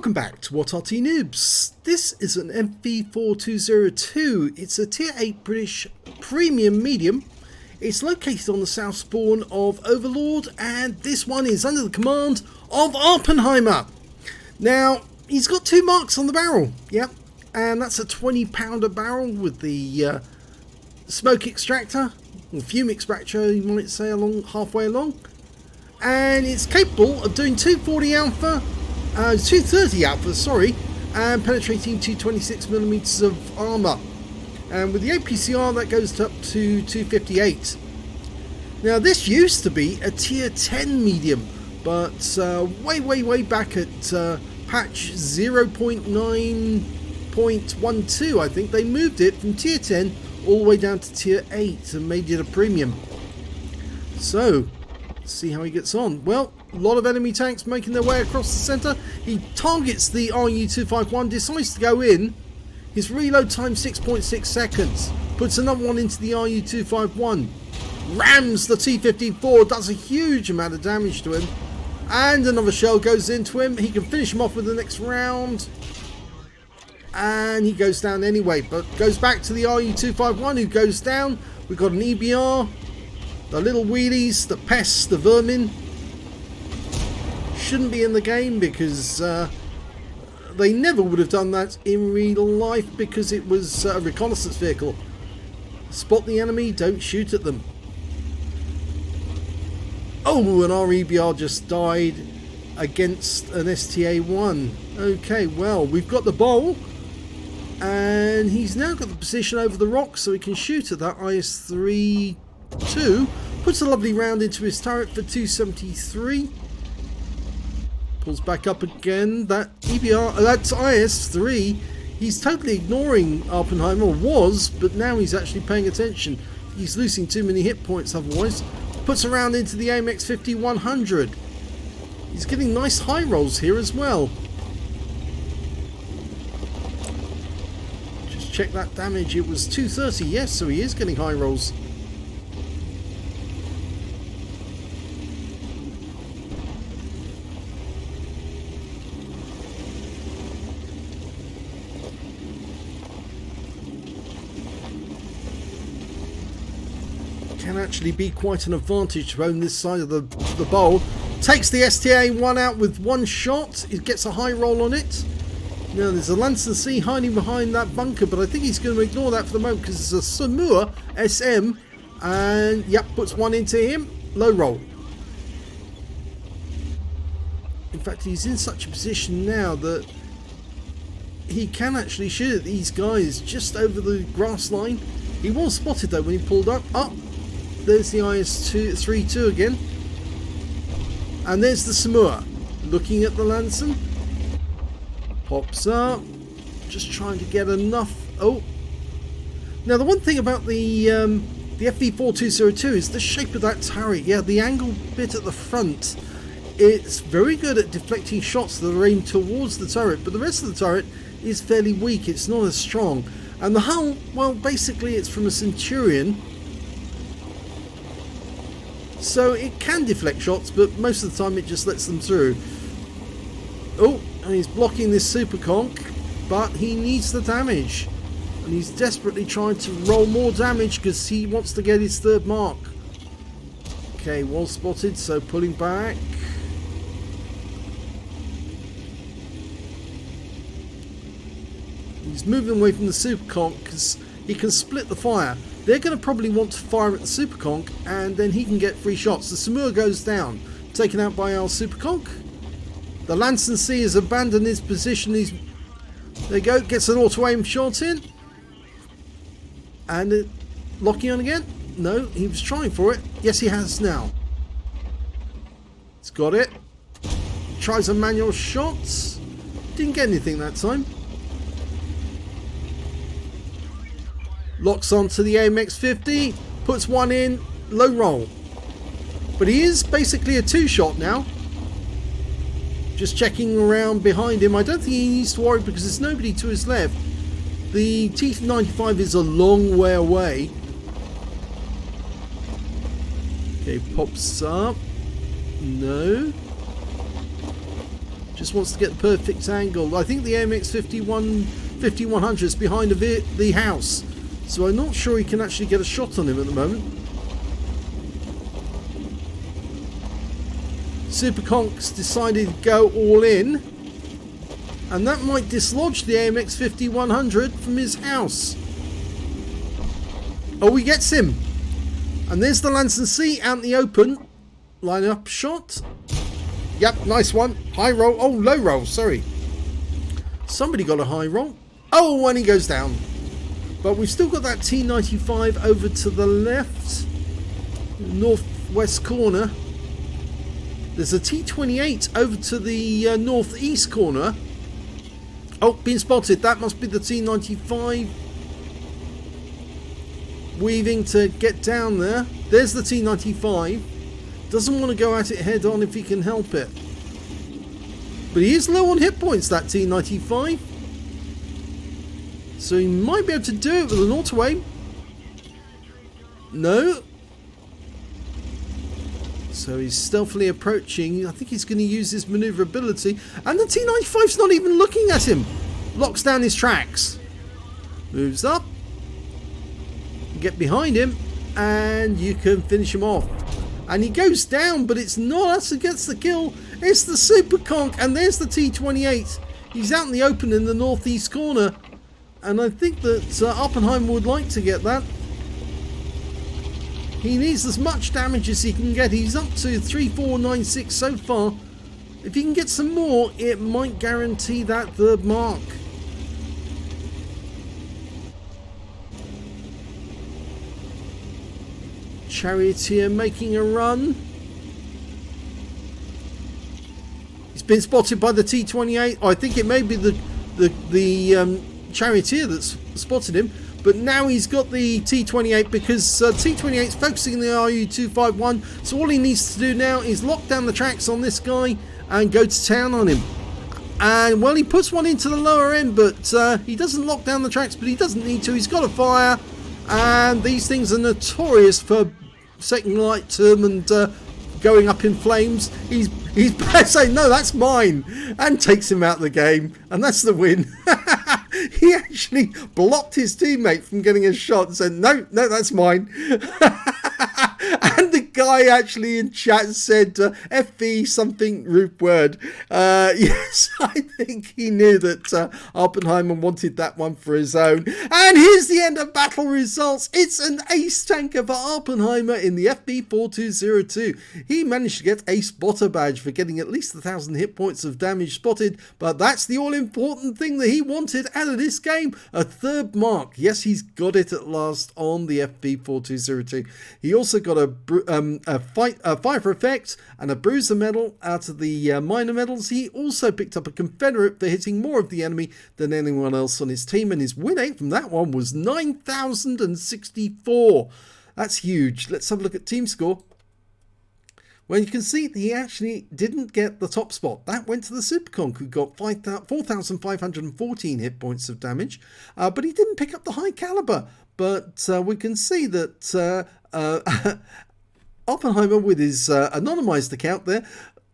Welcome back to What Arty Noobs. This is an FV4202. It's a tier 8 British premium medium. It's located on the south spawn of Overlord, and this one is under the command of Awppenheimer. Now, he's got 2 marks on the barrel, yep, and that's a 20-pounder barrel with the smoke extractor, or fume extractor you might say, halfway along, and it's capable of doing 230 alpha, sorry, and penetrating 226mm of armour. And with the APCR that goes up to 258. Now this used to be a tier 10 medium, but way back at patch 0.9.12 I think they moved it from tier 10 all the way down to tier 8 and made it a premium. So let's see how he gets on. Well, a lot of enemy tanks making their way across the centre. He targets the RU-251, decides to go in. His reload time 6.6 seconds. Puts another one into the RU-251. Rams the T-54, does a huge amount of damage to him. And another shell goes into him. He can finish him off with the next round. And he goes down anyway, but goes back to the RU-251 who goes down. We've got an EBR. The little wheelies, the pests, the vermin. Shouldn't be in the game because they never would have done that in real life because it was a reconnaissance vehicle. Spot the enemy, don't shoot at them. Oh, and our EBR just died against an STA-1. Okay, well, we've got the bowl, and he's now got the position over the rock so he can shoot at that IS-3-2. Puts a lovely round into his turret for 273. Pulls back up again. That EBR, that's IS-3. He's totally ignoring Awppenheimer, was, but now he's actually paying attention. He's losing too many hit points otherwise. Puts a round into the AMX 5100. He's getting nice high rolls here as well. Just check that damage. It was 230, yes, so he is getting high rolls. Can actually be quite an advantage to own this side of the bowl. Takes the STA-1 out with one shot. It gets a high roll on it. Now there's a Lancer C hiding behind that bunker, but I think he's going to ignore that for the moment because it's a Samua SM, and yep, puts one into him. Low roll. In fact, he's in such a position now that he can actually shoot at these guys just over the grass line. He was spotted though when he pulled up. There's the IS-3-2 again. And there's the Samua. Looking at the Lancer. Pops up. Just trying to get enough. Oh. Now the one thing about the FV4202 is the shape of that turret. Yeah, the angle bit at the front. It's very good at deflecting shots that are aimed towards the turret. But the rest of the turret is fairly weak. It's not as strong. And the hull, well, basically it's from a Centurion. So it can deflect shots, but most of the time it just lets them through. Oh, and he's blocking this super conk, but he needs the damage. And he's desperately trying to roll more damage because he wants to get his 3rd mark. Okay, well spotted, so pulling back. He's moving away from the super conk because he can split the fire. They're going to probably want to fire at the super conk, and then he can get free shots. The Samua goes down, taken out by our super conk. The Lancer C has abandoned his position. There you go, gets an auto aim shot in. And locking on again. No, he was trying for it. Yes, he has now. He's got it. Tries a manual shot. Didn't get anything that time. Locks onto the AMX 50, puts one in, low roll. But he is basically a 2-shot now. Just checking around behind him. I don't think he needs to worry because there's nobody to his left. The T-95 is a long way away. Okay, pops up. No. Just wants to get the perfect angle. I think the AMX 5100 is behind the house, so I'm not sure he can actually get a shot on him at the moment. Superconk's decided to go all in, and that might dislodge the AMX 5100 from his house. Oh, he gets him. And there's the Lanson C out in the open. Line up shot. Yep, nice one. High roll. Oh, low roll, sorry. Somebody got a high roll. Oh, and he goes down. But we've still got that T95 over to the left. Northwest corner. There's a T28 over to the northeast corner. Oh, been spotted. That must be the T95. Weaving to get down there. There's the T95. Doesn't want to go at it head on if he can help it. But he is low on hit points, that T95. So he might be able to do it with an auto aim. No. So he's stealthily approaching. I think he's going to use his maneuverability. And the T95's not even looking at him. Locks down his tracks. Moves up. Get behind him. And you can finish him off. And he goes down, but it's not us who gets the kill. It's the Superconk. And there's the T28. He's out in the open in the northeast corner. And I think that Awppenheimer would like to get that. He needs as much damage as he can get. He's up to 3496 so far. If he can get some more, it might guarantee that third mark. Charioteer making a run. He's been spotted by the T28. Oh, I think it may be the Charioteer that's spotted him. But now he's got the T28 because T28 is focusing on the RU251. So all he needs to do now is lock down the tracks on this guy and go to town on him. And, well, he puts one into the lower end, but he doesn't lock down the tracks, but he doesn't need to. He's got a fire. And these things are notorious for second light term and going up in flames. He's saying, no, that's mine. And takes him out of the game. And that's the win. He actually blocked his teammate from getting a shot and said, no, that's mine. And the guy actually in chat said, FV something rude word. Yes, I think he knew that Awppenheimer wanted that one for his own. And here's the end of battle results. It's an ace tanker for Awppenheimer in the FV4202. He managed to get a spotter badge for getting at least 1,000 hit points of damage spotted. But that's the all-important thing that he wanted out of this game. A third mark. Yes, he's got it at last on the FV4202. He also got a Fighter effect and a Bruiser medal out of the minor medals. He also picked up a Confederate for hitting more of the enemy than anyone else on his team, and his win rate from that one was 9,064. That's huge. Let's have a look at team score. Well, you can see that he actually didn't get the top spot. That went to the Superconk, who got 4,514 hit points of damage, but he didn't pick up the high caliber. But we can see that Awppenheimer, with his anonymized account there,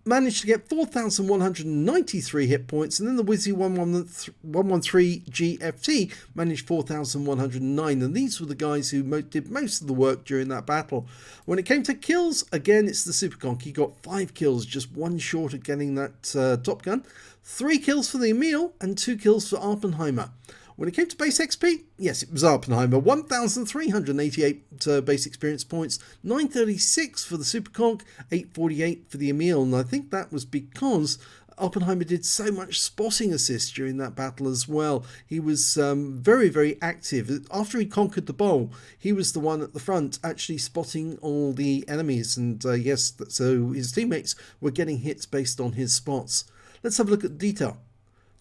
managed to get 4,193 hit points, and then the Wizzy 113 GFT managed 4,109, and these were the guys who did most of the work during that battle. When it came to kills, again, it's the Superconk. He got 5 kills, just one short of getting that Top Gun. 3 kills for the Emil, and 2 kills for Awppenheimer. When it came to base XP, yes, it was Awppenheimer. 1,388 base experience points, 936 for the Superconk, 848 for the Emil. And I think that was because Awppenheimer did so much spotting assist during that battle as well. He was very, very active. After he conquered the bowl, he was the one at the front actually spotting all the enemies. And yes, so his teammates were getting hits based on his spots. Let's have a look at the detail.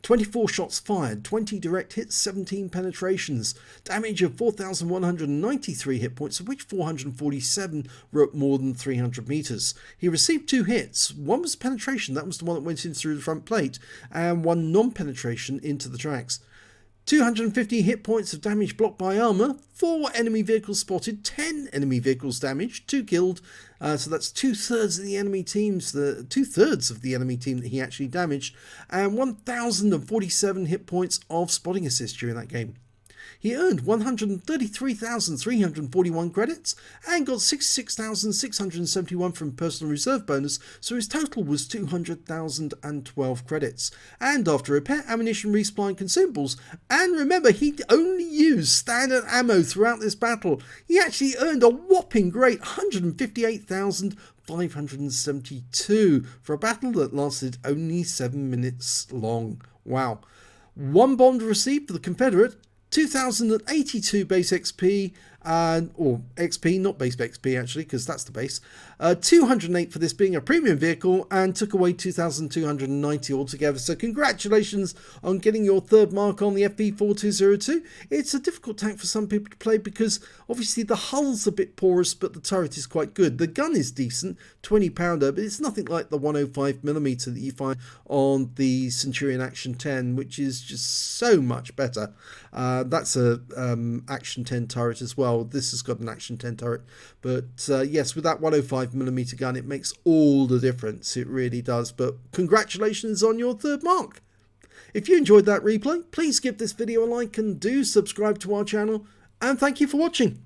24 shots fired, 20 direct hits, 17 penetrations, damage of 4,193 hit points, of which 447 were at more than 300 meters. He received 2 hits. One was penetration, that was the one that went in through the front plate, and one non-penetration into the tracks. 250 hit points of damage blocked by armor, 4 enemy vehicles spotted, 10 enemy vehicles damaged, 2 killed. So that's 2/3 of the enemy teams, 2/3 of the enemy team that he actually damaged, and 1,047 hit points of spotting assist during that game. He earned 133,341 credits and got 66,671 from personal reserve bonus, so his total was 200,012 credits. And after repair, ammunition, resupply and consumables, and remember, he only used standard ammo throughout this battle, he actually earned a whopping great 158,572 for a battle that lasted only 7 minutes long. Wow. 1 bond received for the Confederate, 2,082 base XP, or XP, not base XP actually, because that's the base. 208 for this being a premium vehicle, and took away 2,290 altogether. So congratulations on getting your 3rd mark on the FV4202. It's a difficult tank for some people to play because obviously the hull's a bit porous, but the turret is quite good. The gun is decent, 20 pounder, but it's nothing like the 105mm that you find on the Centurion Action 10, which is just so much better. That's a Action 10 turret as well. This has got an Action 10 turret, but yes, with that 105mm gun, it makes all the difference. It really does. But congratulations on your 3rd mark. If you enjoyed that replay, please give this video a like and do subscribe to our channel, and thank you for watching.